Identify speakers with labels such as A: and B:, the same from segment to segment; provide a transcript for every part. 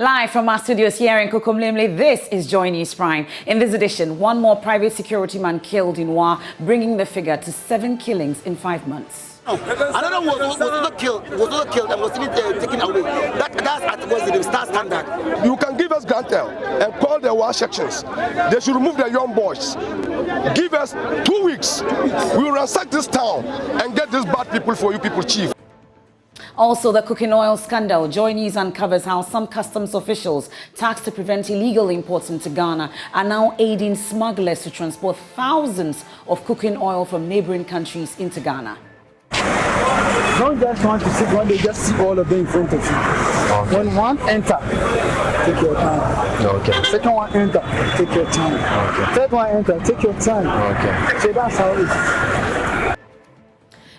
A: Live from our studios here in Kokomlemle, this is Joy News Prime. In this edition, one more private security man killed in Wa, bringing the figure to 7 killings in 5 months.
B: Another was not killed and was even taken away. That's the star standard.
C: You can give us grantel and call the war sections. They should remove the young boys. Give us 2 weeks. We will ransack this town and get these bad people for you people, chief.
A: Also, the cooking oil scandal. Joy News uncovers how some customs officials tasked to prevent illegal imports into Ghana are now aiding smugglers to transport thousands of cooking oil from neighboring countries into Ghana.
D: Don't just want to sit when they just see all of them in front of you. Okay. When one enter, take your time.
C: Okay.
D: Second one enter, take your time.
C: Okay.
D: Third one enter, take your time.
C: Okay.
D: So that's how it is.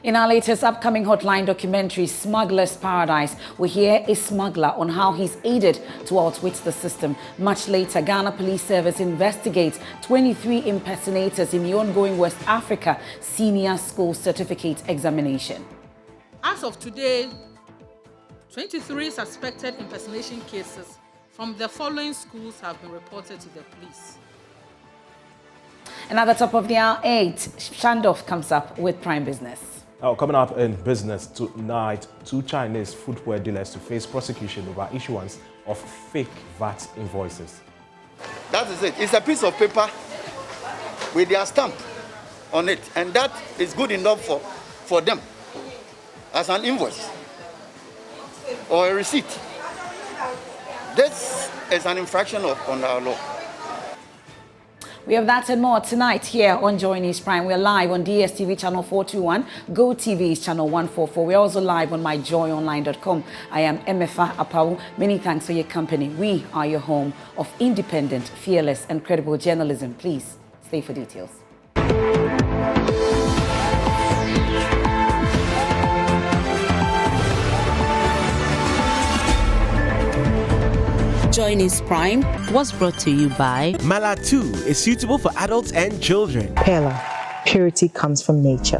A: In our latest upcoming Hotline documentary, Smuggler's Paradise, we hear a smuggler on how he's aided to outwit the system. Much later, Ghana Police Service investigates 23 impersonators in the ongoing West Africa Senior School Certificate examination.
E: As of today, 23 suspected impersonation cases from the following schools have been reported to the police.
A: And at the top of the hour 8, Shandoff comes up with Prime Business.
F: Coming up in business tonight, 2 Chinese footwear dealers to face prosecution over issuance of fake VAT invoices.
B: That is it. It's a piece of paper with their stamp on it, and that is good enough for them as an invoice or a receipt. This is an infraction on our law.
A: We have that and more tonight here on Joy News Prime. We're live on DSTV channel 421, Go TV is channel 144. We're also live on myjoyonline.com. I am Emefa Apawu. Many thanks for your company. We are your home of independent, fearless, and credible journalism. Please stay for details.
G: Joy News Prime was brought to you by
H: Mala 2 is suitable for adults and children.
I: Pella, purity comes from nature.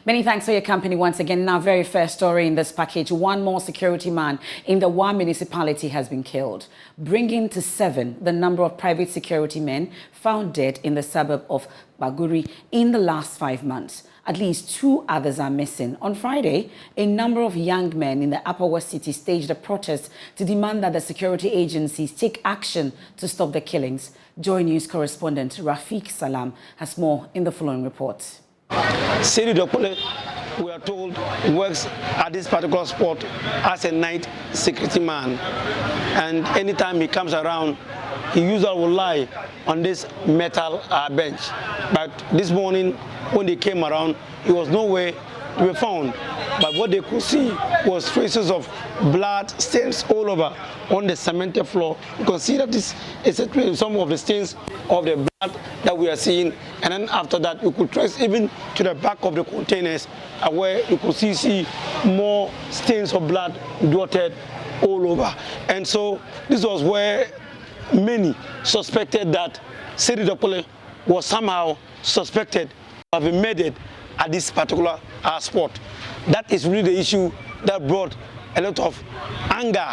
A: Many thanks for your company once again. In our very first story in this package, one more security man in the Wa municipality has been killed, bringing to 7 the number of private security men found dead in the suburb of Baguri in the last 5 months. At least 2 others are missing. On Friday, a number of young men in the Upper West City staged a protest to demand that the security agencies take action to stop the killings. Joy News correspondent Rafiq Salam has more in the following report.
J: Cedi, we are told, works at this particular spot as a night security man. And anytime he comes around, he usually will lie on this metal bench. But this morning, when they came around, he was nowhere to be found. But what they could see was traces of blood stains all over on the cemented floor. You can see that this is some of the stains of the blood that we are seeing. And then after that, you could trace even to the back of the containers where you could see more stains of blood dotted all over. And so this was where many suspected that Cedi was somehow suspected of being murdered at this particular spot. That is really the issue that brought a lot of anger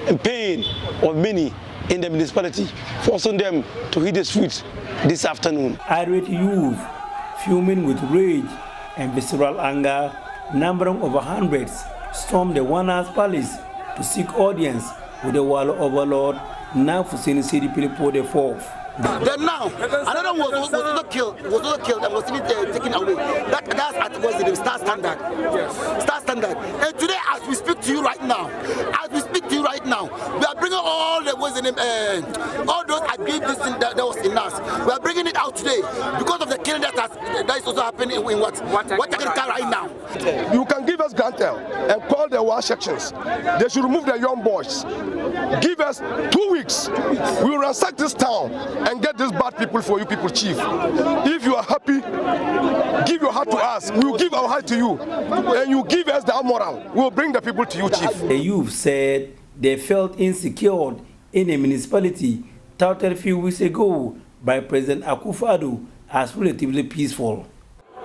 J: and pain of many in the municipality, forcing them to hit the streets this afternoon.
K: Irate youth, fuming with rage and visceral anger, numbering over hundreds, stormed the One-House Palace to seek audience with the Wall Overlord, now for Cedi Pilipo IV.
B: Then now, another was not killed and was even taken away. That's the star standard. Yes. Star standard. And today, as we speak to you right now, now. We are bringing all the all those agreed this thing that was in us. We are bringing it out today because of the killing that is also happening in what technical right now.
C: You can give us grantel and call the war sections. They should remove the young boys. Give us 2 weeks. We will ransack this town and get these bad people for you people, chief. If you are happy, give your heart to us. We will give our heart to you. And you give us the moral. We will bring the people to you, chief.
K: The youth said they felt insecure in a municipality touted a few weeks ago by President Akufo-Addo as relatively peaceful.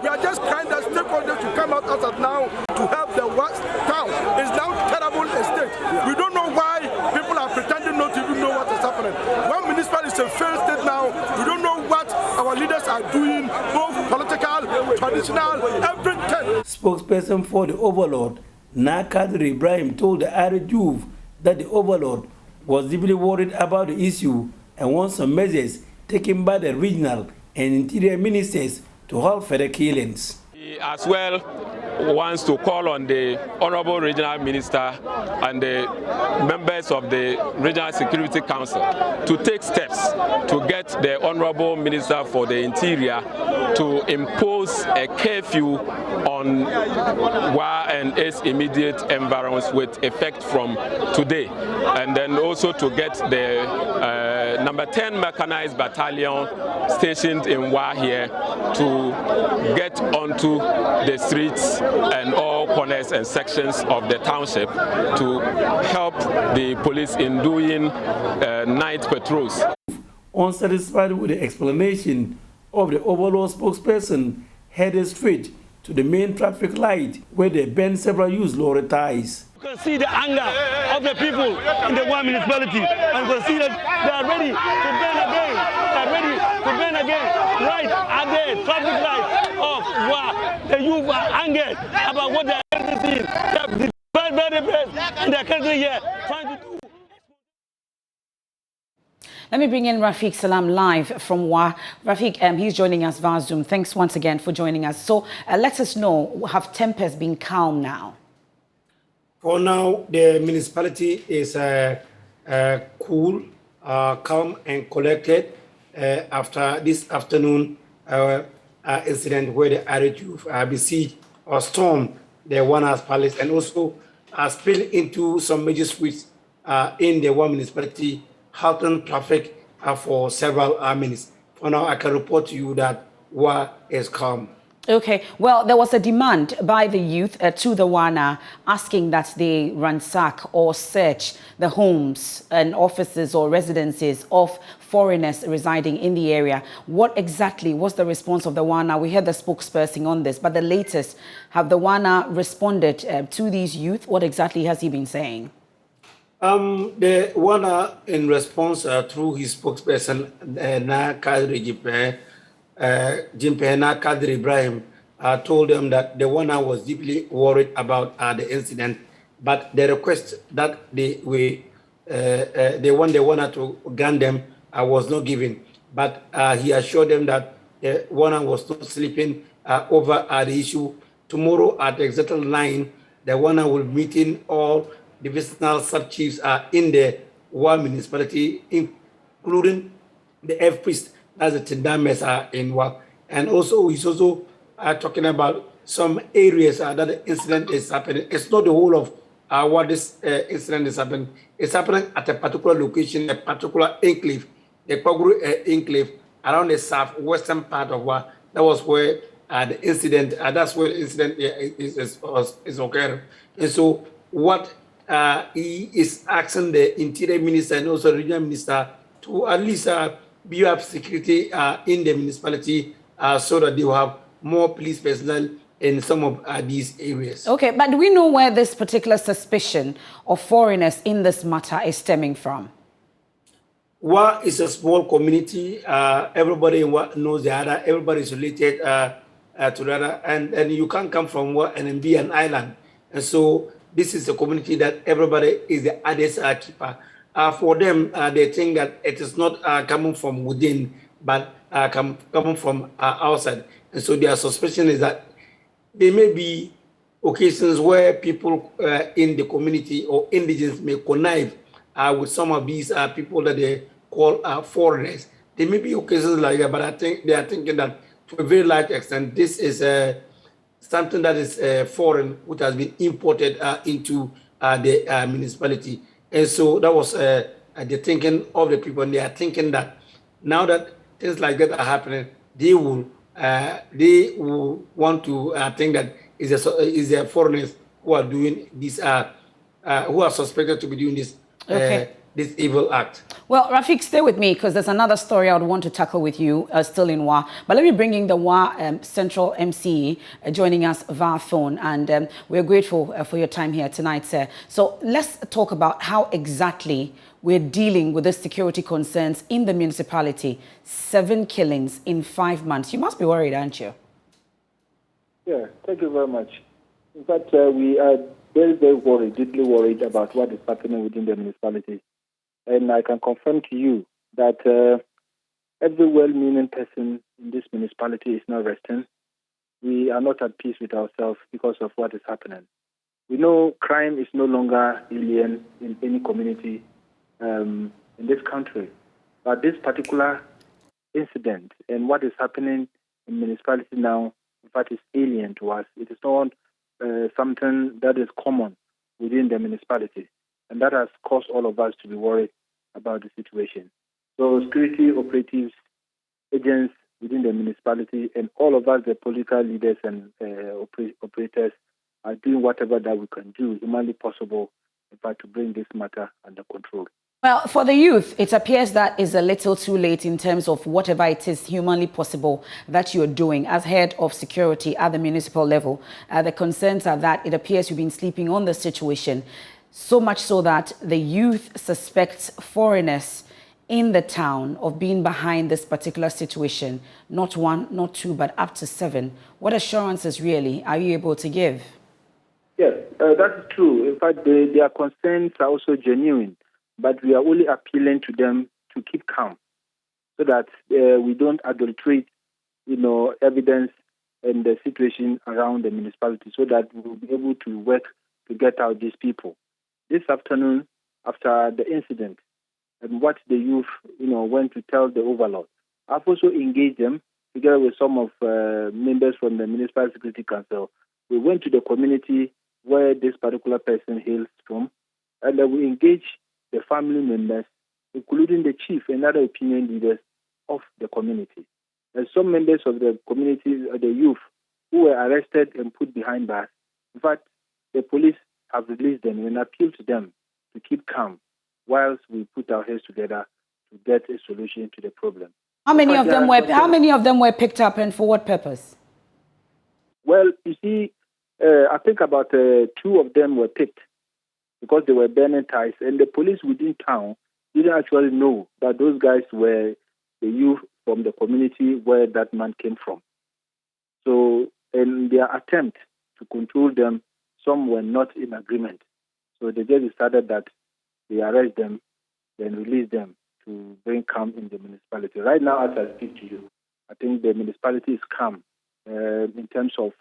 C: We are just kind of stakeholders to come out as of now to help the West town. It's now terrible state. We don't know why people are pretending not to even know what is happening. One municipality is a failed state now. We don't know what our leaders are doing, both political, traditional, everything.
K: Spokesperson for the Overlord, Kadri Ibrahim, told the Irish youth that the Overlord was deeply worried about the issue and wants some measures taken by the regional and interior ministers to halt further killings.
L: He as well wants to call on the Honorable Regional Minister and the members of the Regional Security Council to take steps to get the Honorable Minister for the Interior to impose a curfew on Wa and its immediate environs with effect from today, and then also to get the number 10 Mechanized Battalion stationed in Wa here to get onto the streets and all corners and sections of the township to help the police in doing night patrols.
K: Unsatisfied with the explanation of the Overlord spokesperson, headed straight to the main traffic light where they burned several used lorry ties.
J: You can see the anger of the people in the one municipality, and you can see that they are ready to burn again. They are ready to burn again. Right at the traffic light of Wa, the youth are angered about what they are seeing. They have the very best in their country here trying to do.
A: Let me bring in Rafiq Salam live from Wa. Rafiq, he's joining us via Zoom. Thanks once again for joining us. So let us know, have tempers been calm now?
K: For now, the municipality is cool, calm and collected after this afternoon incident where the Irish youth besieged or stormed the One House Palace and also spilled into some major streets in the one municipality, halting traffic for several minutes. For now, I can report to you that Wa is calm.
A: Okay, well, there was a demand by the youth to the WANA asking that they ransack or search the homes and offices or residences of foreigners residing in the area. What exactly was the response of the WANA? We heard the spokesperson on this, but the latest, have the WANA responded to these youth? What exactly has he been saying?
K: The WANA, in response through his spokesperson, Kadri Ibrahim, told them that the WANA was deeply worried about the incident, but the request that they want the WANA to grant them was not given. But he assured them that the WANA was not sleeping over the issue. Tomorrow at exactly 9, the WANA will meet in all divisional sub-chiefs in the Wa municipality, including the F-priest, that's the Tindames in Wa. And also, he's also talking about some areas that the incident is happening. It's not the whole of what this incident is happening. It's happening at a particular location, a particular enclave, the Pogru enclave, around the southwestern part of Wa. That was where the incident, that's where the incident is occurring. And so, what he is asking the Interior Minister and also the Regional Minister to at least build up security in the municipality so that they will have more police personnel in some of these areas.
A: Okay, but do we know where this particular suspicion of foreigners in this matter is stemming from?
K: Wa is a small community. Everybody in Wa knows the other. Everybody is related to the other. And you can't come from Wa and be an island. And so this is a community that everybody is the others keeper. For them, they think that it is not coming from within, but coming from outside. And so their suspicion is that there may be occasions where people in the community or indigents may connive
J: with some of these people that they call foreigners. There may be occasions like that, but I think they are thinking that to a very large extent, this is something that is foreign, which has been imported into the municipality. And so that was the thinking of the people. And they are thinking that now that things like that are happening, they will want to think that is the foreigners who are doing this, who are suspected to be doing this. This evil act.
A: Well, Rafik, stay with me because there's another story I would want to tackle with you, still in WA. But let me bring in the WA Central MC joining us via phone. And we're grateful for your time here tonight, sir. So let's talk about how exactly we're dealing with the security concerns in the municipality. 7 killings in 5 months. You must be worried, aren't you?
M: Yeah, thank you very much. In fact, we are very, very worried, deeply worried about what is happening within the municipality. And I can confirm to you that every well-meaning person in this municipality is not resting. We are not at peace with ourselves because of what is happening. We know crime is no longer alien in any community in this country. But this particular incident and what is happening in the municipality now, in fact, is alien to us. It is not something that is common within the municipality. And that has caused all of us to be worried about the situation. So security operatives, agents within the municipality, and all of us, the political leaders and operators, are doing whatever that we can do, humanly possible, in fact, to bring this matter under control.
A: Well, for the youth, it appears that is a little too late in terms of whatever it is humanly possible that you're doing as head of security at the municipal level. The concerns are that it appears you've been sleeping on the situation. So much so that the youth suspects foreigners in the town of being behind this particular situation. Not 1, not 2, but up to 7. What assurances really are you able to give?
M: Yes, that is true. In fact, their concerns are also genuine, but we are only appealing to them to keep calm so that we don't adulterate, evidence and the situation around the municipality so that we will be able to work to get out these people. This afternoon, after the incident and what the youth, went to tell the overlord, I've also engaged them together with some of members from the Municipal Security Council. We went to the community where this particular person hails from, and we engaged the family members, including the chief and other opinion leaders of the community. And some members of the community, the youth, who were arrested and put behind bars. In fact, the police have released them and appeal to them to keep calm whilst we put our heads together to get a solution to the problem.
A: How many of them were picked up and for what purpose?
M: Well, you see, I think about 2 of them were picked because they were burning ties, and the police within town didn't actually know that those guys were the youth from the community where that man came from. So in their attempt to control them, some were not in agreement. So they just decided that they arrest them, then release them to bring calm in the municipality. Right now, as I speak to you, I think the municipality is calm in terms of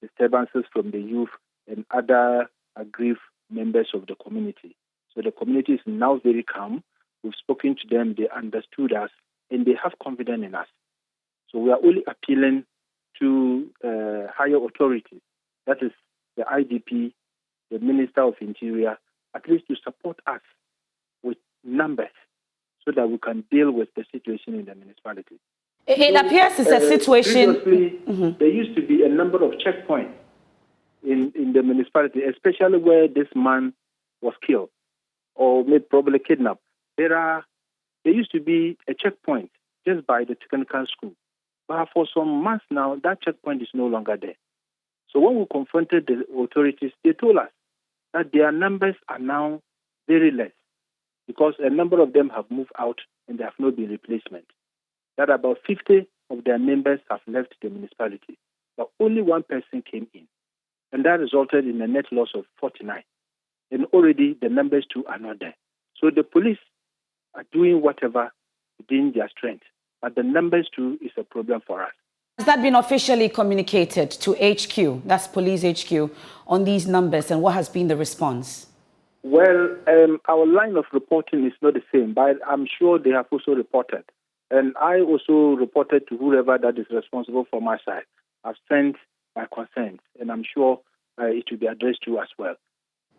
M: disturbances from the youth and other aggrieved members of the community. So the community is now very calm. We've spoken to them, they understood us, and they have confidence in us. So we are only appealing to higher authorities, that is the IGP, the Minister of Interior, at least to support us with numbers so that we can deal with the situation in the municipality.
A: It appears it's a situation.
M: Previously, there used to be a number of checkpoints in the municipality, especially where this man was killed or probably kidnapped. There used to be a checkpoint just by the technical school. But for some months now, that checkpoint is no longer there. So when we confronted the authorities, they told us that their numbers are now very less because a number of them have moved out and there have not been replacement. That about 50 of their members have left the municipality, but only 1 person came in. And that resulted in a net loss of 49. And already the numbers too are not there. So the police are doing whatever within their strength, but the numbers too is a problem for us.
A: Has that been officially communicated to HQ, that's Police HQ, on these numbers, and what has been the response?
M: Well, our line of reporting is not the same, but I'm sure they have also reported. And I also reported to whoever that is responsible for my side. I've sent my concerns, and I'm sure it will be addressed to you as well.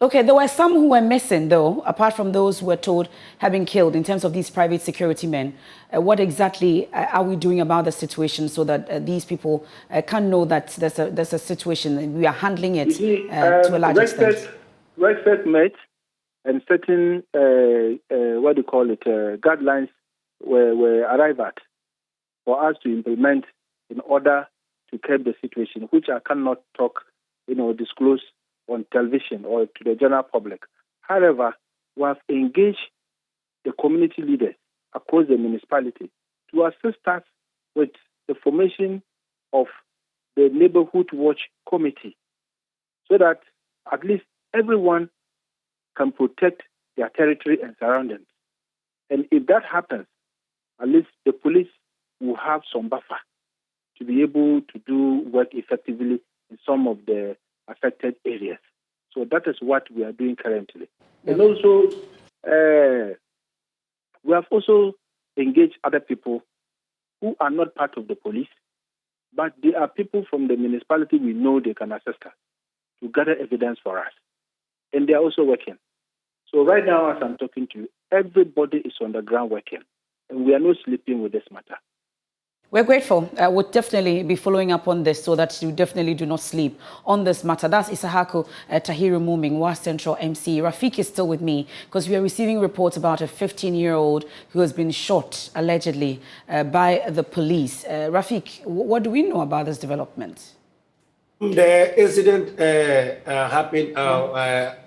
A: Okay, there were some who were missing, though, apart from those who were told have been killed in terms of these private security men. What exactly are we doing about the situation so that these people can know that there's a situation and we are handling it to a large extent?
M: Rexford met and certain, guidelines were arrived at for us to implement in order to curb the situation, which I cannot disclose on television or to the general public. However, we have engaged the community leaders across the municipality to assist us with the formation of the Neighborhood Watch Committee so that at least everyone can protect their territory and surroundings. And if that happens, at least the police will have some buffer to be able to do work effectively in some of the affected areas. So that is what we are doing currently. And also, we have also engaged other people who are not part of the police, but they are people from the municipality we know they can assist us to gather evidence for us. And they are also working. So right now, as I'm talking to you, everybody is on the ground working, and we are not sleeping with this matter.
A: We're grateful. We'll definitely be following up on this so that you definitely do not sleep on this matter. That's Isahako Tahiru Muming, WA Central MC. Rafik is still with me because we are receiving reports about a 15-year-old who has been shot, allegedly, by the police. Rafik, what do we know about this development?
J: The incident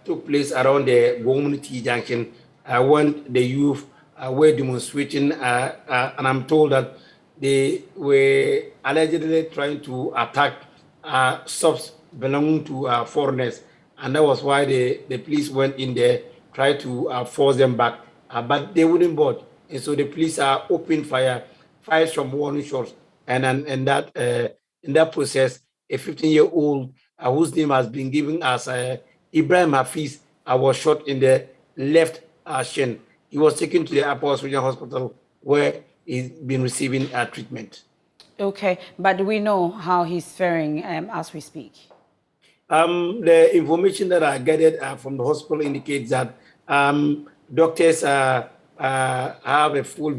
J: took place around the Gommunity Junction when the youth were demonstrating, and I'm told that they were allegedly trying to attack shops belonging to foreigners, and that was why the police went in there, tried to force them back, but they wouldn't budge, and so the police opened fire from warning shots, and in that process, a 15-year-old whose name has been given as Ibrahim Hafiz was shot in the left shin. He was taken to the Apawu Regional Hospital where he's been receiving treatment.
A: Okay, but do we know how he's faring as we speak?
J: The information that I gathered from the hospital indicates that doctors have a full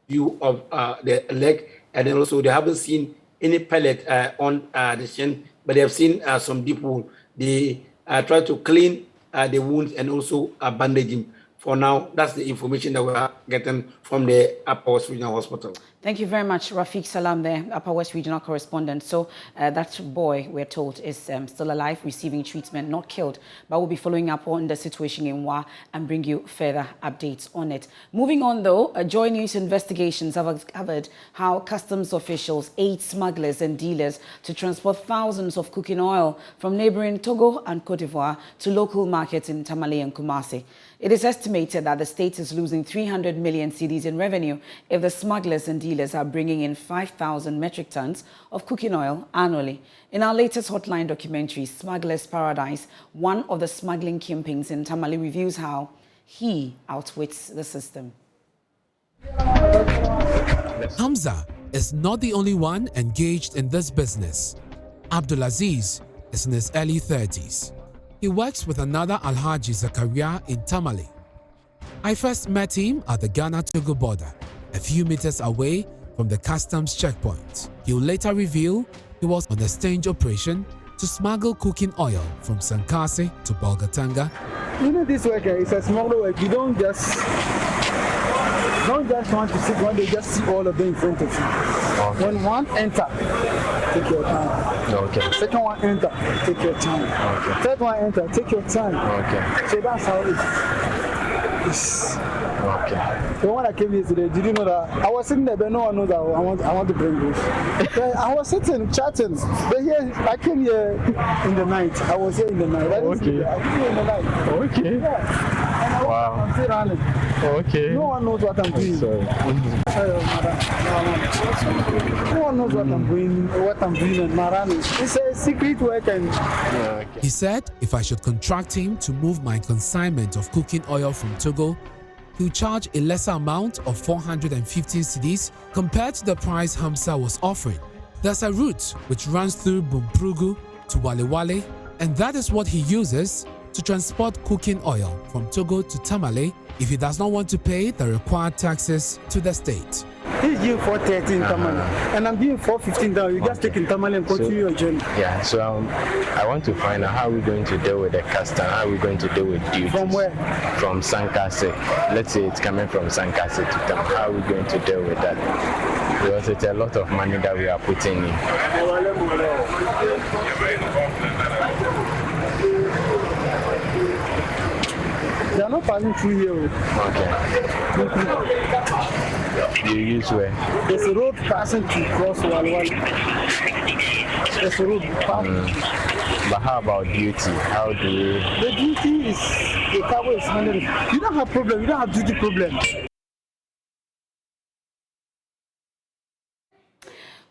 J: view of the leg, and then also they haven't seen any pellet on the shin, but they have seen some deep wound. They try to clean the wounds and also bandage him. For now, that's the information that we're getting from the Upper West Regional Hospital.
A: Thank you very much, Rafik Salam there, Upper West Regional correspondent. So that boy, we're told, is still alive, receiving treatment, not killed, but we'll be following up on the situation in WA and bring you further updates on it. Moving on, though, Joy News investigations have uncovered how customs officials aid smugglers and dealers to transport thousands of cooking oil from neighboring Togo and Cote d'Ivoire to local markets in Tamale and Kumasi. It is estimated that the state is losing 300 million cedis in revenue if the smugglers and dealers are bringing in 5,000 metric tons of cooking oil annually. In our latest Hotline documentary, Smuggler's Paradise, one of the smuggling kingpins in Tamale reviews how he outwits the system.
N: Hamza is not the only one engaged in this business. Abdulaziz is in his early 30s. He works with another Alhaji Zakaria in Tamale. I first met him at the Ghana-Togo border, a few meters away from the customs checkpoint. He'll later reveal he was on a stage operation to smuggle cooking oil from Sankase to Bolgatanga.
D: You know, this work is a smuggler work. You don't just want to sit one day, just see all of them in front of you. Okay. When one enter, take your time.
O: Okay.
D: Second one enter, take your time.
O: Okay.
D: Third one enter, take your time.
O: Okay.
D: So that's how it is.
O: Okay.
D: The one that came yesterday, did you know that I was sitting there, but no one knows that I want to bring this. I was sitting, chatting. But here, I came here in the night. I was here in the night. I came here in the night.
O: Okay.
D: Yeah. And
O: I'm
D: still running.
O: Okay.
D: No one knows what I'm doing.
O: Sorry.
D: No one knows what I'm doing, and my running. It's secret work and...
N: He said if I should contract him to move my consignment of cooking oil from Togo, he'll charge a lesser amount of 415 cedis compared to the price Hamza was offering. There's a route which runs through Bumprugu to Wale, and that is what he uses to transport cooking oil from Togo to Tamale if he does not want to pay the required taxes to the state.
D: He's giving 413 in Tamale, and I'm giving 415 down. You just take in Tamale and continue your journey.
O: Yeah, so I want to find out how we're going to deal with the custom, how we're going to deal with duties.
D: From where?
O: From Sankase. Let's say it's coming from Sankase to Tam. How are we going to deal with that? Because it's a lot of money that we are putting in.
D: They are not passing through here.
O: Okay. You use where?
D: There's a road passing to cross Walwal. There's a road passing.
O: But how about duty? How do you...
D: The duty is, the cover is 100. You don't have problem, you don't have duty problem.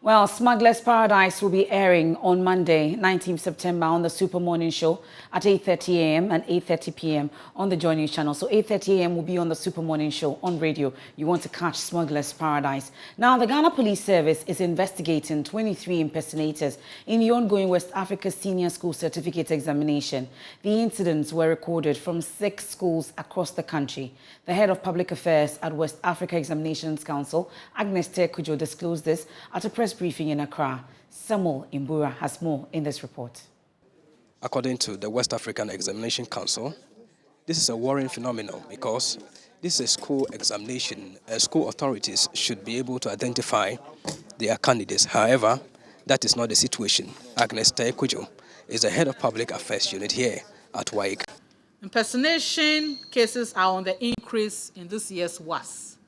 A: Well, Smuggler's Paradise will be airing on Monday, 19th September on the Super Morning Show at 8:30 a.m. and 8:30 p.m. on the Joy News channel. So 8:30 a.m. will be on the Super Morning Show on radio. You want to catch Smuggler's Paradise. Now, the Ghana Police Service is investigating 23 impersonators in the ongoing West Africa Senior School Certificate Examination. The incidents were recorded from 6 schools across the country. The head of public affairs at West Africa Examinations Council, Agnes Tekujo, disclosed this at a press briefing in Accra. Samuel Imbura has more in this report.
P: According to the West African Examination Council, this is a worrying phenomenon because this is a school examination and school authorities should be able to identify their candidates. However, that is not the situation. Agnes Tekujo is the head of public affairs unit here at WAIC.
E: Impersonation cases are on the increase in this year's WAS.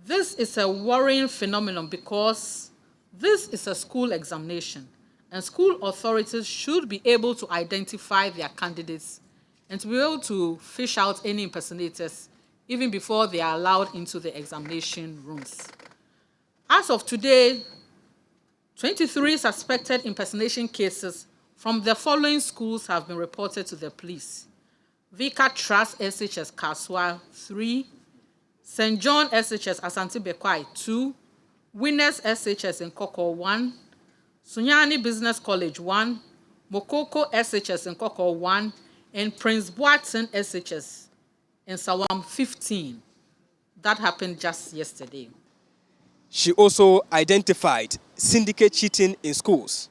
E: This is a worrying phenomenon because this is a school examination, and school authorities should be able to identify their candidates and to be able to fish out any impersonators even before they are allowed into the examination rooms. As of today, 23 suspected impersonation cases from the following schools have been reported to the police: Vika Trust SHS Kaswa 3, St. John SHS Asante Bekwai 2, Winners SHS in Koko 1, Sunyani Business College 1, Mokoko SHS in Koko 1, and Prince Boateng SHS in Sawam 15. That happened just yesterday.
P: She also identified syndicate cheating in schools.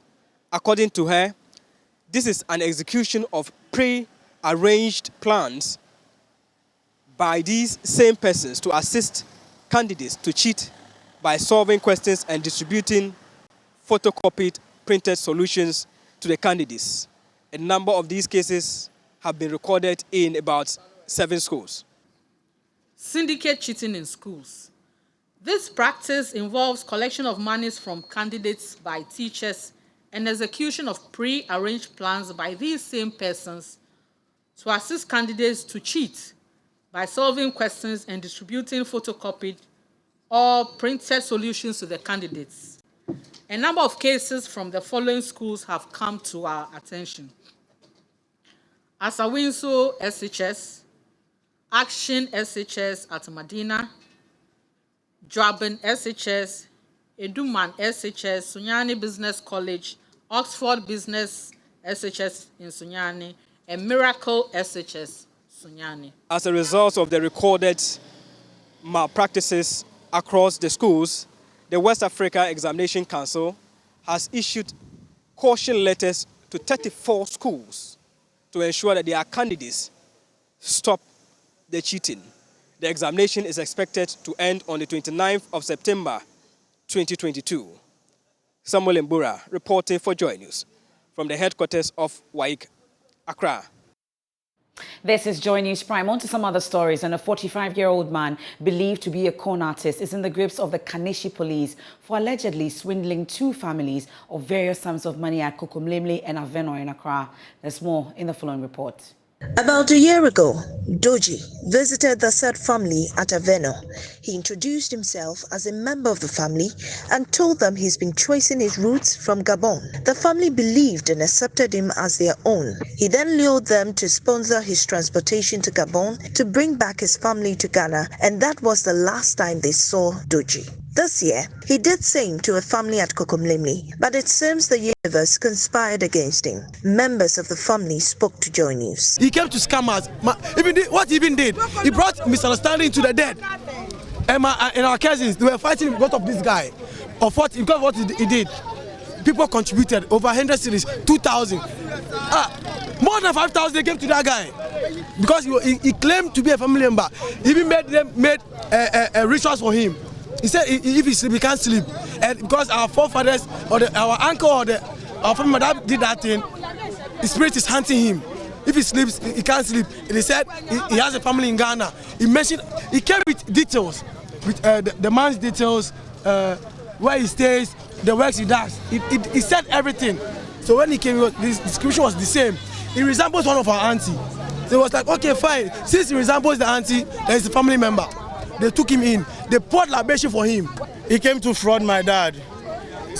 P: According to her, this is an execution of pre-arranged plans by these same persons to assist candidates to cheat by solving questions and distributing photocopied printed solutions to the candidates. A number of these cases have been recorded in about 7 schools.
E: Syndicate cheating in schools. This practice involves collection of monies from candidates by teachers and execution of pre-arranged plans by these same persons to assist candidates to cheat by solving questions and distributing photocopied or printed solutions to the candidates. A number of cases from the following schools have come to our attention: Asawinso SHS, Action SHS at Madina, Joabin SHS, Eduman SHS, Sunyani Business College, Oxford Business SHS in Sunyani, and Miracle SHS Sunyani.
P: As a result of the recorded malpractices across the schools, the West Africa Examination Council has issued caution letters to 34 schools to ensure that their candidates stop the cheating. The examination is expected to end on the 29th of September 2022. Samuel Mbura reporting for Joy News from the headquarters of WAIC, Accra.
A: This is Joy News Prime. On to some other stories. And a 45-year-old man believed to be a con artist is in the grips of the Kaneshie police for allegedly swindling 2 families of various sums of money at Kokomlemle and Aveno in Accra. There's more in the following report.
I: About a year ago, Doji visited the said family at Aveno. He introduced himself as a member of the family and told them he's been tracing his roots from Gabon. The family believed and accepted him as their own. He then lured them to sponsor his transportation to Gabon to bring back his family to Ghana, and that was the last time they saw Doji. This year, he did same to a family at Kokomlemli, but it seems the universe conspired against him. Members of the family spoke to Joy News.
Q: He came to scam us. What he even did, he brought misunderstanding to the dead. And our cousins, they were fighting because of this guy. Because of what he did. People contributed over 100 cities, 2,000. More than 5,000 they came to that guy. Because he claimed to be a family member. He even made rituals for him. He said if he sleep, he can't sleep. And because our forefathers or our uncle or our family that did that thing, the spirit is hunting him. If he sleeps, he can't sleep. And he said he has a family in Ghana. He came with details, with the man's details, where he stays, the works he does. He said everything. So when he came, his description was the same. He resembles one of our auntie. So it was like, okay, fine. Since he resembles the auntie, there is a family member. They took him in. They poured libation for him.
R: He came to fraud my dad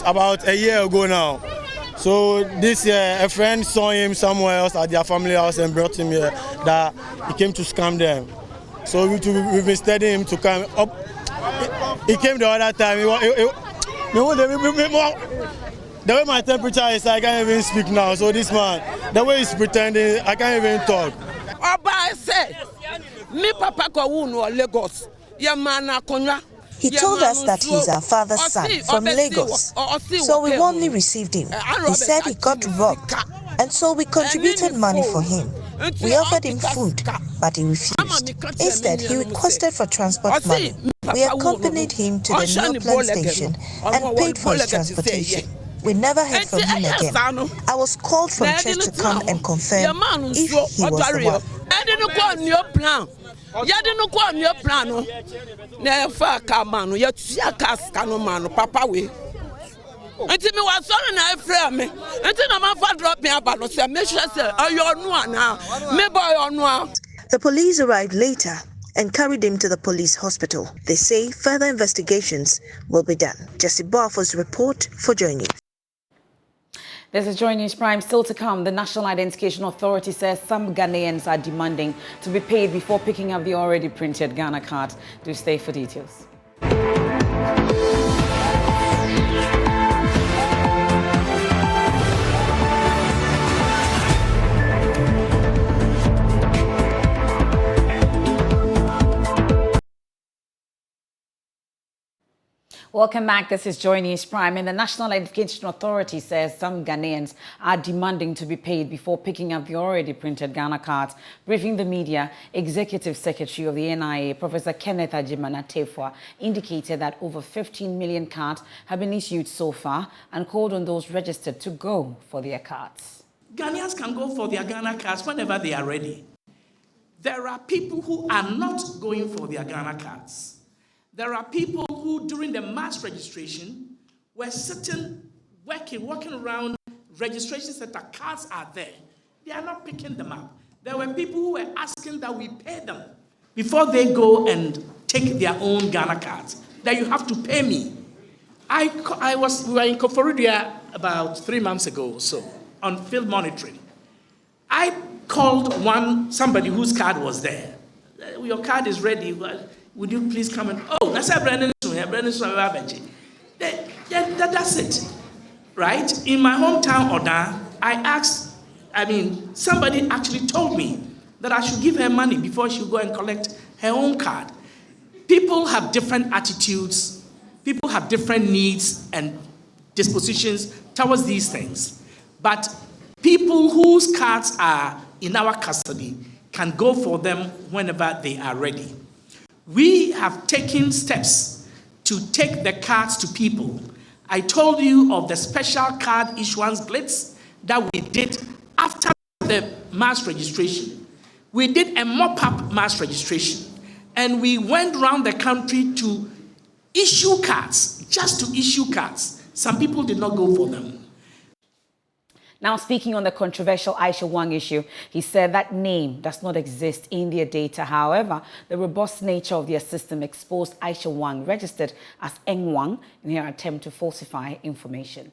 R: about a year ago now. So this year, a friend saw him somewhere else at their family house and brought him here. That he came to scam them. So we've been studying him to come up. He came the other time. The way my temperature is, I can't even speak now. So this man, the way he's pretending, I can't even talk.
S: Oba say, me papa ko wunu Lagos.
I: He told us that he's our father's son from Lagos, so we warmly received him. He said he got robbed, and so we contributed money for him. We offered him food, but he refused. Instead, he requested for transport money. We accompanied him to the new plant station and paid for his transportation. We never heard from him again. I was called from church to come and confirm if he was the one.
S: Yadinu kwa new plano. Na fa ka manu ya tua ka no manu papa we. Enti me was sorry na efra me. Enti na ma fa drop me aba no say make sure say ayonu ana. Me boy onu.
I: The police arrived later and carried him to the police hospital. They say further investigations will be done. Jesse Barfo's report for Joy News.
A: This is Joy News Prime. Still to come, the National Identification Authority says some Ghanaians are demanding to be paid before picking up the already printed Ghana card. Do stay for details. Welcome back. This is Joy News Prime. And the National Identification Authority says some Ghanaians are demanding to be paid before picking up the already printed Ghana cards. Briefing the media, Executive Secretary of the NIA, Professor Kenneth Ajimana Tefwa, indicated that over 15 million cards have been issued so far and called on those registered to go for their cards.
T: Ghanaians can go for their Ghana cards whenever they are ready. There are people who are not going for their Ghana cards. There are people who, during the mass registration, were sitting, walking around registration center, cards are there. They are not picking them up. There were people who were asking that we pay them before they go and take their own Ghana cards, that you have to pay me. We were in Koforidua about 3 months ago or so, on field monitoring. I called somebody whose card was there. Your card is ready. Would you please come and... Oh, that's Brandon. That's it. Right? In my hometown, Oda, somebody actually told me that I should give her money before she go and collect her own card. People have different attitudes. People have different needs and dispositions towards these things. But people whose cards are in our custody can go for them whenever they are ready. We have taken steps to take the cards to people. I told you of the special card issuance blitz that we did after the mass registration. We did a mop-up mass registration, and we went around the country to issue cards, just to issue cards. Some people did not go for them.
A: Now, speaking on the controversial Aisha Wang issue, he said that name does not exist in their data. However, the robust nature of their system exposed Aisha Wang registered as Eng Wang in her attempt to falsify information.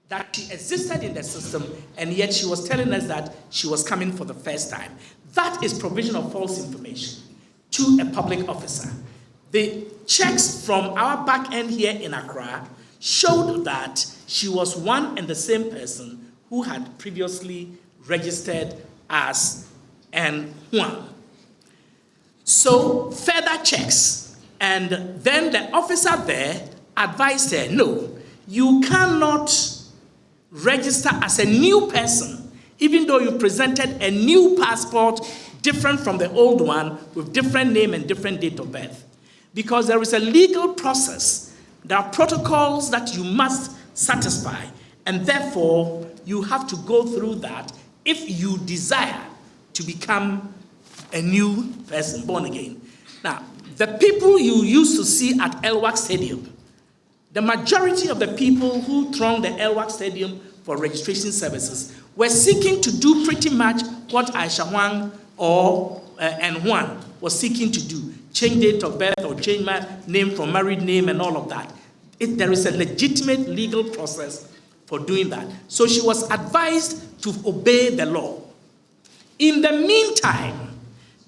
T: That she existed in the system, and yet she was telling us that she was coming for the first time. That is provision of false information to a public officer. The checks from our back end here in Accra showed that she was one and the same person who had previously registered as N Huang. So further checks, and then the officer there advised her, no, you cannot register as a new person, even though you presented a new passport different from the old one with different name and different date of birth. Because there is a legal process, there are protocols that you must satisfy, and therefore you have to go through that if you desire to become a new person, born again. Now, the people you used to see at Elwak Stadium, the majority of the people who thronged the Elwak Stadium for registration services were seeking to do pretty much what Aisha Wang or N Huang was seeking to do. Change date of birth or change my name from married name and all of that. There is a legitimate legal process for doing that. So she was advised to obey the law. In the meantime,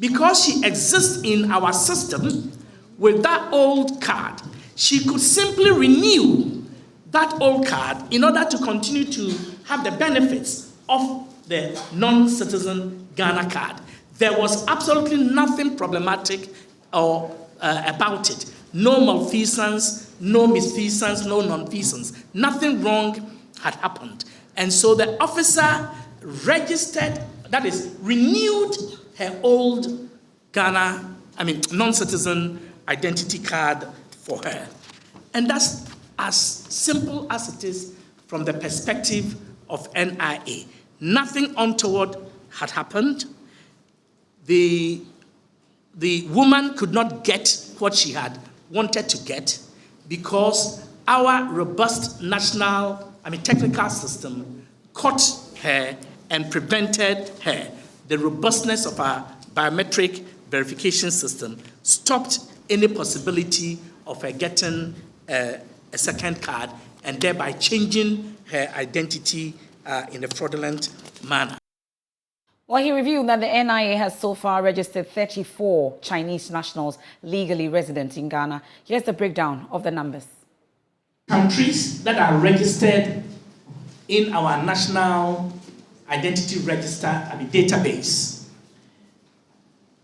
T: because she exists in our system with that old card, she could simply renew that old card in order to continue to have the benefits of the non-citizen Ghana card. There was absolutely nothing problematic about it. No malfeasance, no misfeasance, no nonfeasance. Nothing wrong had happened. And so the officer registered, that is, renewed her old non-citizen identity card for her. And that's as simple as it is from the perspective of NIA. Nothing untoward had happened. The woman could not get what she had wanted to get because our robust technical system caught her and prevented her. The robustness of our biometric verification system stopped any possibility of her getting a second card and thereby changing her identity in a fraudulent manner.
A: Well, he revealed that the NIA has so far registered 34 Chinese nationals legally resident in Ghana. Here's the breakdown of the numbers.
T: Countries that are registered in our national identity register, database,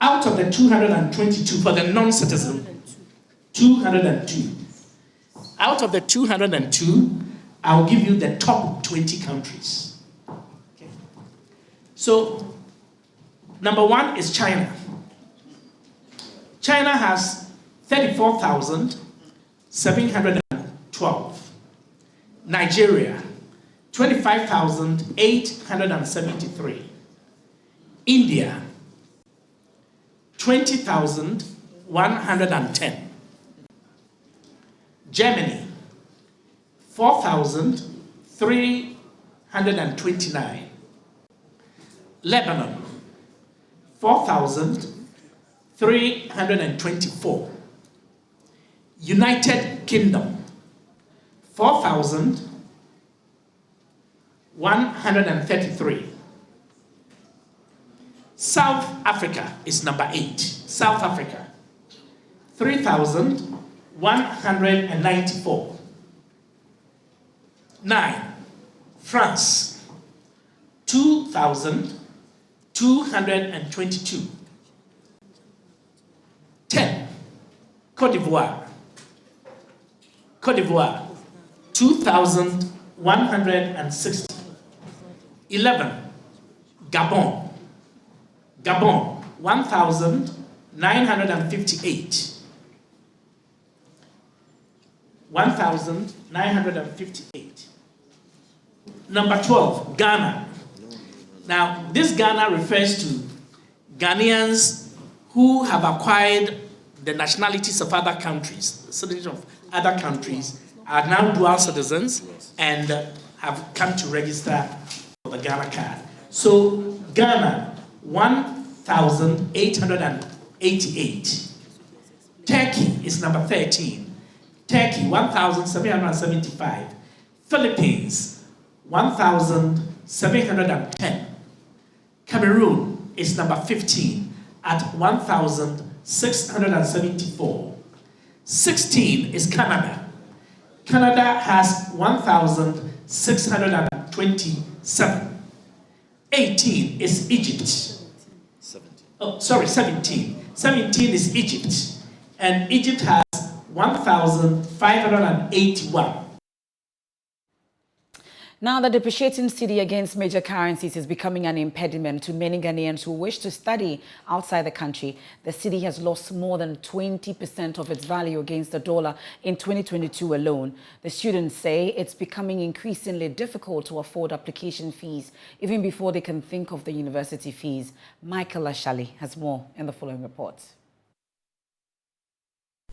T: out of the 222 for the non-citizen, 202. Out of the 202, I'll give you the top 20 countries. Okay. So, number one is China. China has 34,712. Nigeria, 25,873. India, 20,110. Germany, 4,329. Lebanon, 4,324. United Kingdom, 4,133. South Africa is number 8. South Africa, 3,194. 9. France, 2,222. 10. Côte d'Ivoire, 2,160. 11. Gabon, 1,958. 1,958. Number 12, Ghana. Now, this Ghana refers to Ghanaians who have acquired the nationalities of other countries, citizens of other countries, are now dual citizens and have come to register for the the Ghana card. So Ghana, 1,888. Turkey is number 13. Turkey, 1,775. Philippines, 1,710. Cameroon is number 15 at 1,674. 16 is Canada. Canada has 1,627. 18 is Egypt. 17. 17 is Egypt. And Egypt has 1,581.
A: Now, the depreciating cedi against major currencies is becoming an impediment to many Ghanaians who wish to study outside the country. The cedi has lost more than 20% of its value against the dollar in 2022 alone. The students say it's becoming increasingly difficult to afford application fees, even before they can think of the university fees. Michael Ashali has more in the following report.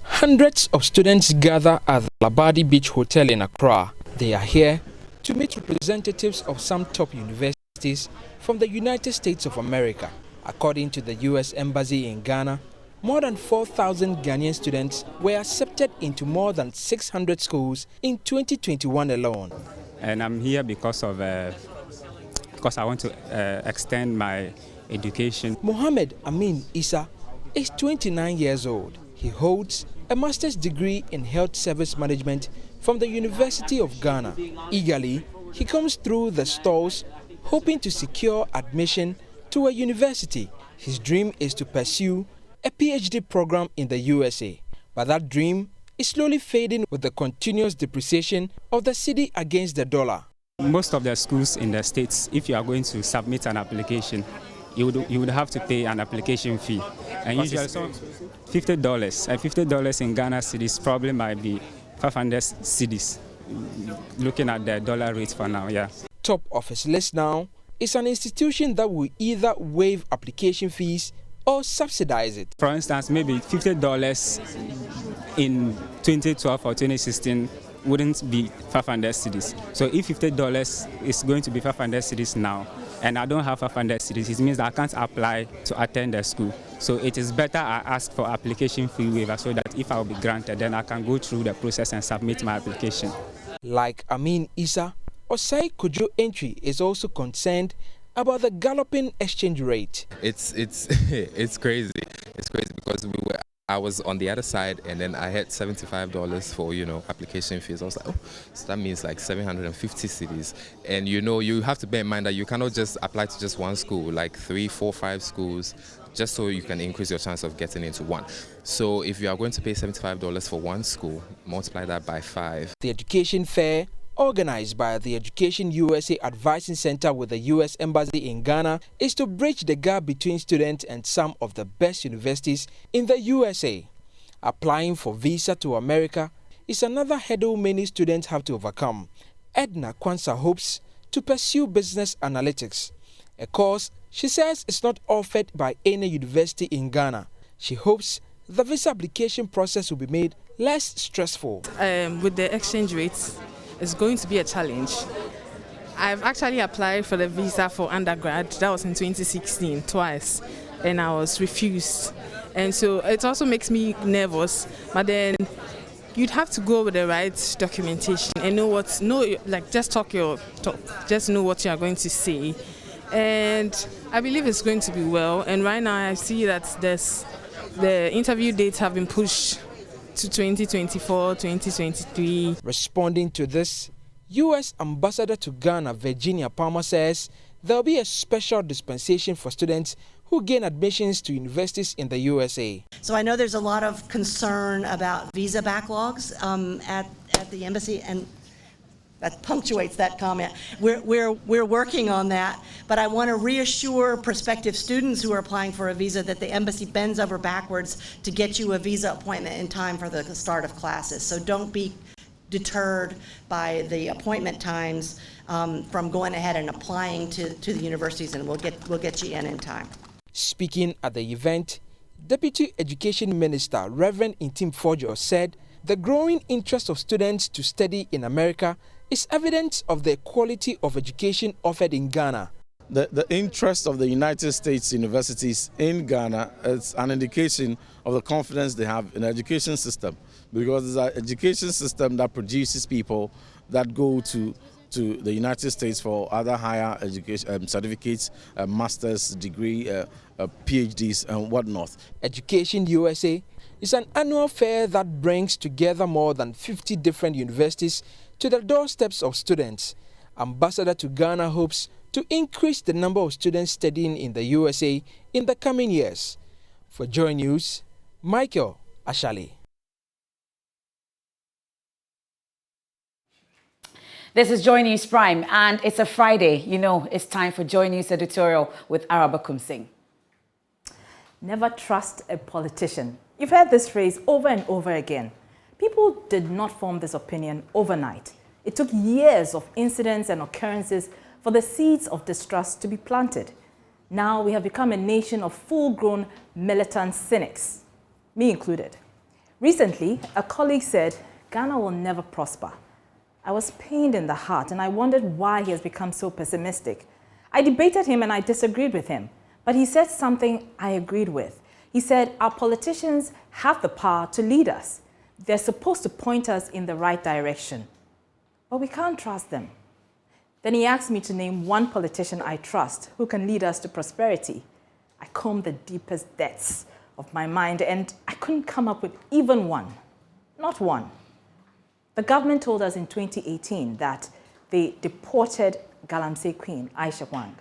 U: Hundreds of students gather at the Labadi Beach Hotel in Accra. They are here to meet representatives of some top universities from the United States of America. According to the U.S. Embassy in Ghana, more than 4,000 Ghanaian students were accepted into more than 600 schools in 2021 alone.
V: And I'm here because I want to extend my education.
U: Mohammed Amin Issa is 29 years old. He holds a master's degree in health service management from the University of Ghana. Eagerly, he comes through the stalls hoping to secure admission to a university. His dream is to pursue a PhD program in the USA, but that dream is slowly fading with the continuous depreciation of the cedi against the dollar.
V: Most of the schools in the States, if you are going to submit an application, you would have to pay an application fee. And usually $50. And $50 in Ghana cedis probably might be 500 cedis, looking at the dollar rate for now, yeah.
U: Top of his list now is an institution that will either waive application fees or subsidize it.
V: For instance, maybe $50 in 2012 or 2016 wouldn't be 500 cedis. So if $50 is going to be 500 cedis now, and I don't have 500 cedis, it means that I can't apply to attend the school. So it is better I ask for application fee waiver so that if I will be granted, then I can go through the process and submit my application.
U: Like Amin Issa, Osai Kojo Entry is also concerned about the galloping exchange rate.
W: It's crazy. It's crazy because I was on the other side, and then I had $75 for, application fees. I was like, oh, so that means like 750 cedis. And, you have to bear in mind that you cannot just apply to just one school, like 3, 4, 5 schools, just so you can increase your chance of getting into one. So if you are going to pay $75 for one school, multiply that by 5.
U: The education fair, organized by the Education USA Advising Center with the U.S. Embassy in Ghana, is to bridge the gap between students and some of the best universities in the USA. Applying for visa to America is another hurdle many students have to overcome. Edna Kwanzaa hopes to pursue business analytics, a course she says is not offered by any university in Ghana. She hopes the visa application process will be made less stressful.
X: With the exchange rates, it's going to be a challenge. I've actually applied for the visa for undergrad. That was in 2016, twice, and I was refused. And so it also makes me nervous. But then you'd have to go with the right documentation and just talk your talk. Just know what you are going to say. And I believe it's going to be well. And right now I see that the interview dates have been pushed to 2024, 2023.
U: Responding to this, U.S. Ambassador to Ghana, Virginia Palmer, says there will be a special dispensation for students who gain admissions to universities in the USA.
Y: So I know there's a lot of concern about visa backlogs at the embassy, and that punctuates that comment. We're working on that, but I want to reassure prospective students who are applying for a visa that the embassy bends over backwards to get you a visa appointment in time for the start of classes. So don't be deterred by the appointment times from going ahead and applying to the universities, and we'll get you in time.
U: Speaking at the event, Deputy Education Minister Reverend Intim Fojo said the growing interest of students to study in America is evidence of the quality of education offered in Ghana.
B: The interest of the United States universities in Ghana is an indication of the confidence they have in the education system, because it's an education system that produces people that go to the United States for other higher education certificates, master's degree, PhDs and whatnot.
U: Education USA is an annual fair that brings together more than 50 different universities to the doorsteps of students. Ambassador to Ghana hopes to increase the number of students studying in the USA in the coming years. For Joy News, Michael Ashali.
A: This is Joy News Prime, and it's a Friday. You know, it's time for Joy News Editorial with Arabakum Singh.
C: Never trust a politician. You've heard this phrase over and over again. People did not form this opinion overnight. It took years of incidents and occurrences for the seeds of distrust to be planted. Now we have become a nation of full-grown militant cynics, me included. Recently, a colleague said, Ghana will never prosper. I was pained in the heart and I wondered why he has become so pessimistic. I debated him and I disagreed with him, but he said something I agreed with. He said, our politicians have the power to lead us. They're supposed to point us in the right direction, but we can't trust them. Then he asked me to name one politician I trust who can lead us to prosperity. I combed the deepest depths of my mind and I couldn't come up with even one, not one. The government told us in 2018 that they deported Galamsey Queen Aisha Wang.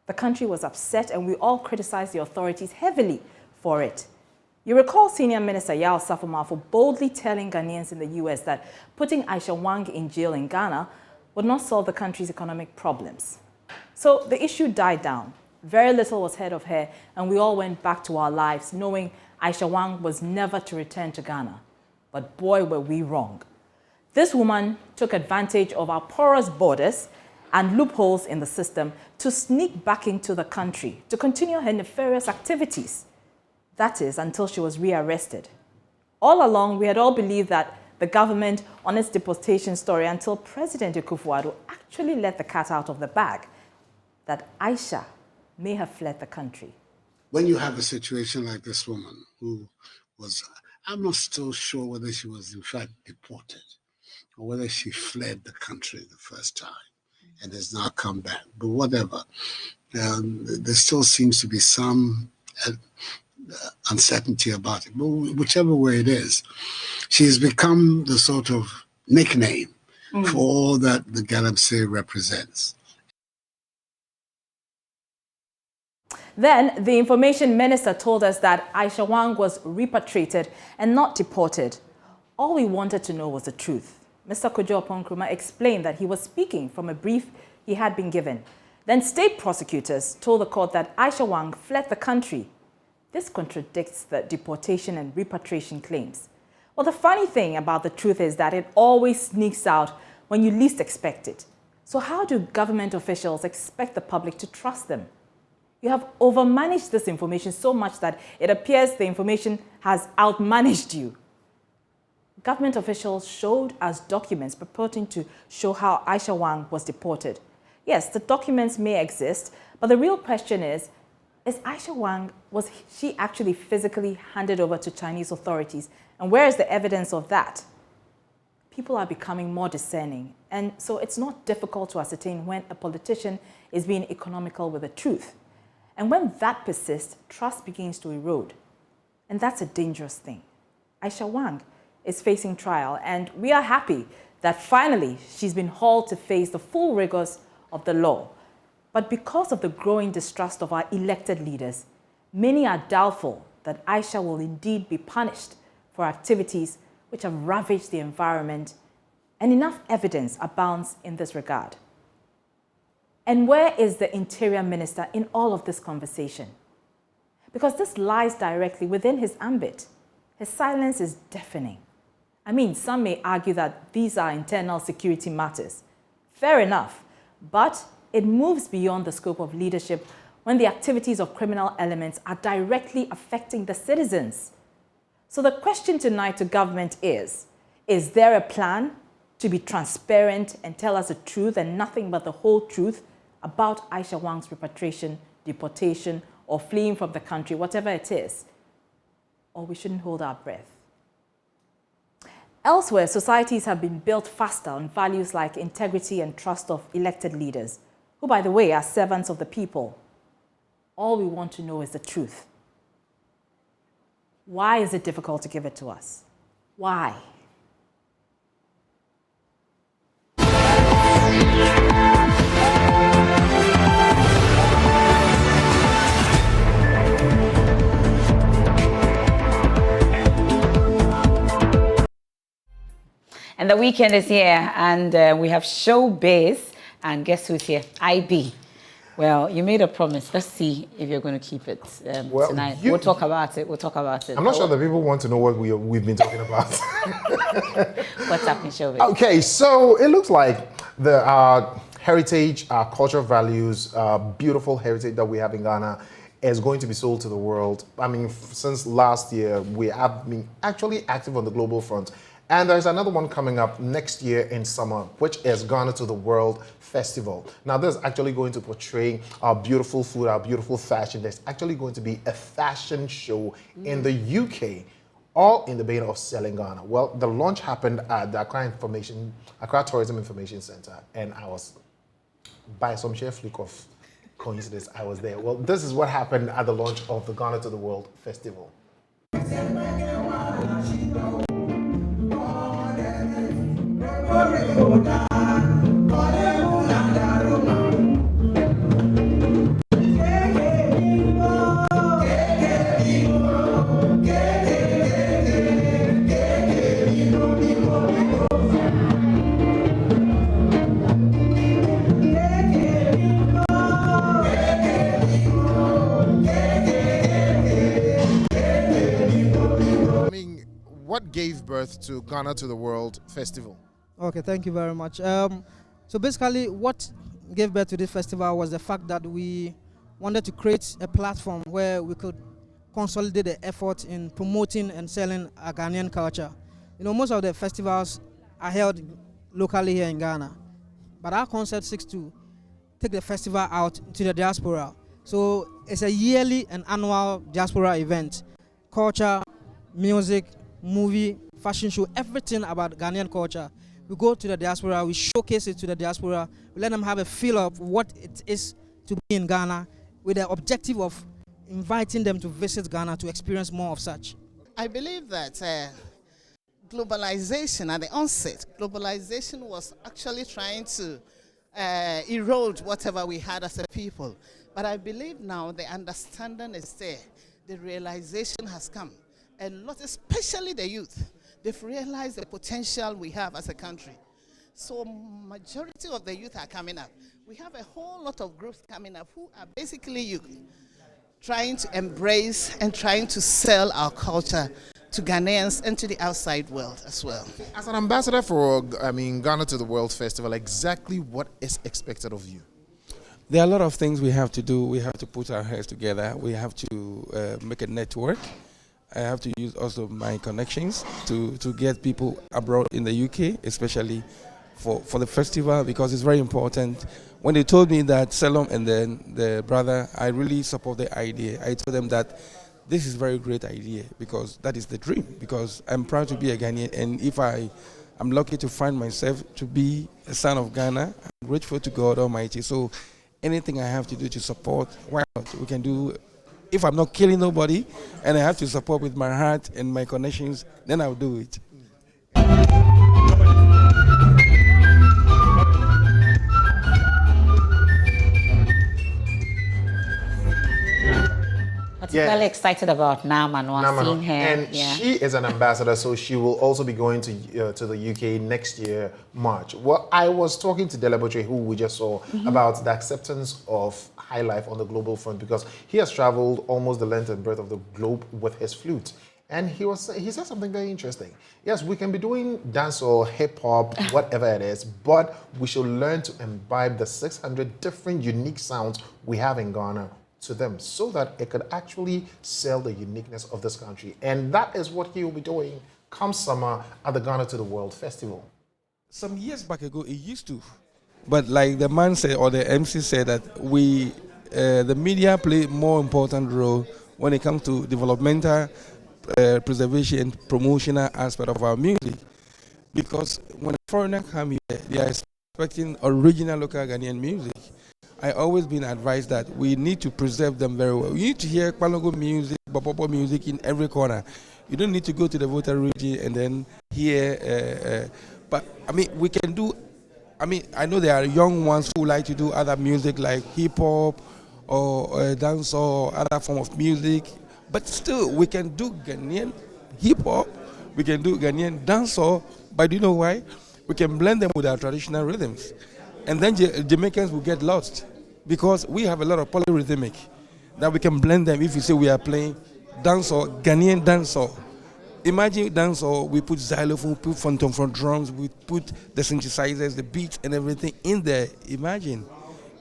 C: The country was upset and we all criticized the authorities heavily for it. You recall Senior Minister Yao Safomafo boldly telling Ghanaians in the US that putting Aisha Wang in jail in Ghana would not solve the country's economic problems. So the issue died down. Very little was heard of her and we all went back to our lives knowing Aisha Wang was never to return to Ghana. But boy, were we wrong. This woman took advantage of our porous borders and loopholes in the system to sneak back into the country to continue her nefarious activities. That is, until she was rearrested. All along, we had all believed that the government on its deportation story until President Akufo-Addo actually let the cat out of the bag, that Aisha may have fled the country.
F: When you have a situation like this woman who was, I'm not still sure whether she was in fact deported or whether she fled the country the first time and has now come back, but whatever. There still seems to be some uncertainty about it, but whichever way it is, she has become the sort of nickname for all that the Galamsey represents.
C: Then the information minister told us that Aisha Wang was repatriated and not deported. All we wanted to know was the truth. Mr. Kojo Oponkruma explained that he was speaking from a brief he had been given. Then state prosecutors told the court that Aisha Wang fled the country. This contradicts the deportation and repatriation claims. Well, the funny thing about the truth is that it always sneaks out when you least expect it. So how do government officials expect the public to trust them? You have overmanaged this information so much that it appears the information has outmanaged you. Government officials showed us documents purporting to show how Aisha Wang was deported. Yes, the documents may exist, but the real question is Aisha Wang, was she actually physically handed over to Chinese authorities? And where is the evidence of that? People are becoming more discerning, and so it's not difficult to ascertain when a politician is being economical with the truth. And when that persists, trust begins to erode. And that's a dangerous thing. Aisha Wang is facing trial, and we are happy that finally she's been hauled to face the full rigors of the law. But because of the growing distrust of our elected leaders, many are doubtful that Aisha will indeed be punished for activities which have ravaged the environment, and enough evidence abounds in this regard. And where is the Interior Minister in all of this conversation? Because this lies directly within his ambit. His silence is deafening. I mean, some may argue that these are internal security matters. Fair enough, but it moves beyond the scope of leadership when the activities of criminal elements are directly affecting the citizens. So the question tonight to government is there a plan to be transparent and tell us the truth and nothing but the whole truth about Aisha Wang's repatriation, deportation, or fleeing from the country, whatever it is, or we shouldn't hold our breath. Elsewhere, societies have been built faster on values like integrity and trust of elected leaders, who, by the way, are servants of the people. All we want to know is the truth. Why is it difficult to give it to us? Why?
A: And the weekend is here, and we have showbiz, and guess who's here? IB. Well, you made a promise. Let's see if you're going to keep it tonight. We'll talk about it. We'll talk about it.
G: I'm not sure that people want to know what we've been talking about.
A: What's happening, showbiz?
G: Okay, so it looks like the heritage, our cultural values, beautiful heritage that we have in Ghana is going to be sold to the world. I mean, since last year, we have been actually active on the global front. And there's another one coming up next year in summer, which is Ghana to the World Festival. Now, this is actually going to portray our beautiful food, our beautiful fashion. There's actually going to be a fashion show in the UK, all in the vein of selling Ghana. Well, the launch happened at the Accra Tourism Information Center, and I was, by some sheer fluke of coincidence, I was there. Well, this is what happened at the launch of the Ghana to the World Festival. What gave birth to Ghana to the World Festival?
H: Okay, thank you very much. So basically, what gave birth to this festival was the fact that we wanted to create a platform where we could consolidate the effort in promoting and selling our Ghanaian culture. You know, most of the festivals are held locally here in Ghana, but our concept seeks to take the festival out to the diaspora. So it's a yearly and annual diaspora event. Culture, music, movie, fashion show, everything about Ghanaian culture. We go to the diaspora, we showcase it to the diaspora, we let them have a feel of what it is to be in Ghana with the objective of inviting them to visit Ghana to experience more of such.
K: I believe that globalization, at the onset, globalization was actually trying to erode whatever we had as a people. But I believe now the understanding is there, the realization has come. And lot, especially the youth, they've realized the potential we have as a country. So majority of the youth are coming up. We have a whole lot of groups coming up who are basically youth, trying to embrace and trying to sell our culture to Ghanaians and to the outside world as well.
G: As an ambassador for, Ghana to the World Festival, exactly what is expected of you?
L: There are a lot of things we have to do. We have to put our heads together. We have to make a network. I have to use also my connections to get people abroad in the UK, especially for the festival, because it's very important. When they told me that Salom and then the brother, I really support the idea. I told them that this is a very great idea because that is the dream, because I'm proud to be a Ghanaian, and if I'm lucky to find myself to be a son of Ghana, I'm grateful to God Almighty. So anything I have to do to support, why not? We can do. If I'm not killing nobody and I have to support with my heart and my connections, then I'll do it.
A: Particularly excited about Namano, seeing her.
G: And she is an ambassador, so she will also be going to the UK next year, March. Well, I was talking to Delabotre, who we just saw, about the acceptance of high life on the global front, because he has traveled almost the length and breadth of the globe with his flute. And he said something very interesting. Yes, we can be doing dance or hip hop, whatever it is, but we should learn to imbibe the 600 different unique sounds we have in Ghana to them, so that it could actually sell the uniqueness of this country. And that is what he will be doing come summer at the Ghana to the World Festival.
L: Some years back ago, it used to. But like the man said, or the MC said, that the media play more important role when it comes to developmental, preservation, promotional aspect of our music. Because when a foreigner come here, they are expecting original local Ghanaian music. I always been advised that we need to preserve them very well. You need to hear Kpalogo music, Bopopo music in every corner. You don't need to go to the voter region and then hear. But I mean, we can do. I mean, I know there are young ones who like to do other music like hip hop or dance or other form of music. But still, we can do Ghanaian hip hop. We can do Ghanaian dancehall. But do you know why? We can blend them with our traditional rhythms. And then Jamaicans will get lost because we have a lot of polyrhythmic that we can blend them. If you say we are playing dancehall, Ghanaian dancehall. Imagine dancehall, we put xylophone, put phantom front drums, we put the synthesizers, the beats and everything in there. Imagine.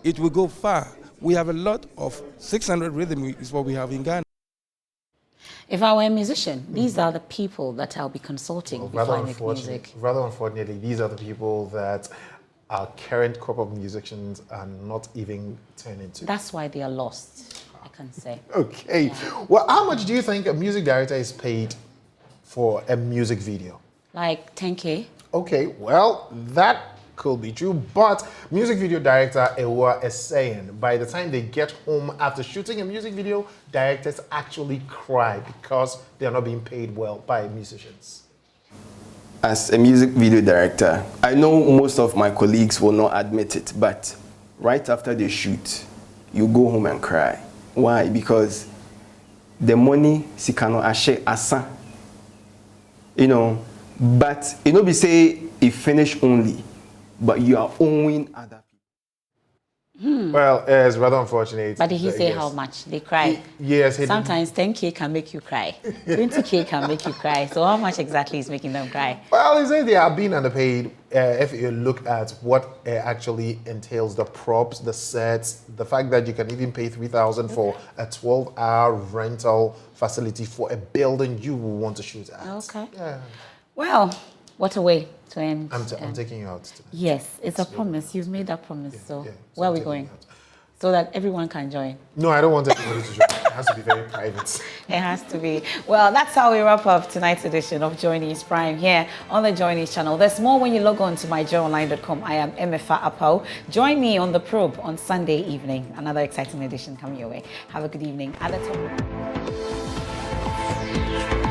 L: It will go far. We have a lot of 600 rhythm is what we have in Ghana.
A: If I were a musician, these are the people that I'll be consulting before I make music.
G: Rather unfortunately, these are the people that our current crop of musicians are not even turning to.
A: That's why they are lost, I can say.
G: Okay. Yeah. Well, how much do you think a music director is paid for a music video?
A: Like 10K.
G: Okay, well, that could be true, but music video director Ewa is saying by the time they get home after shooting a music video, directors actually cry because they are not being paid well by musicians.
D: As a music video director, I know most of my colleagues will not admit it, but right after they shoot, you go home and cry. Why? Because the money, sikano ashe asa, you know, but you know, we say it finish only, but you are owing other people.
G: Well, it's rather unfortunate.
A: But did he say how much? They cry.
G: Yes.
A: Sometimes 10K can make you cry. 20K can make you cry. So how much exactly is making them cry?
G: Well, he said they are being underpaid. If you look at what actually entails the props, the sets, the fact that you can even pay $3,000 for a 12-hour rental facility for a building you will want to shoot at.
A: Okay.
G: Yeah.
A: Well, what a way to end.
G: I'm taking you out tonight.
A: Yes, it's a promise. You've made that promise. So where are we going? So that everyone can join.
G: No, I don't want everybody to join. It has to be very private.
A: It has to be. Well, that's how we wrap up tonight's edition of Joineys Prime here on the Joineys channel. There's more when you log on to myjoyonline.com. I am Emefa Apawu. Join me on The Probe on Sunday evening. Another exciting edition coming your way. Have a good evening. At the top.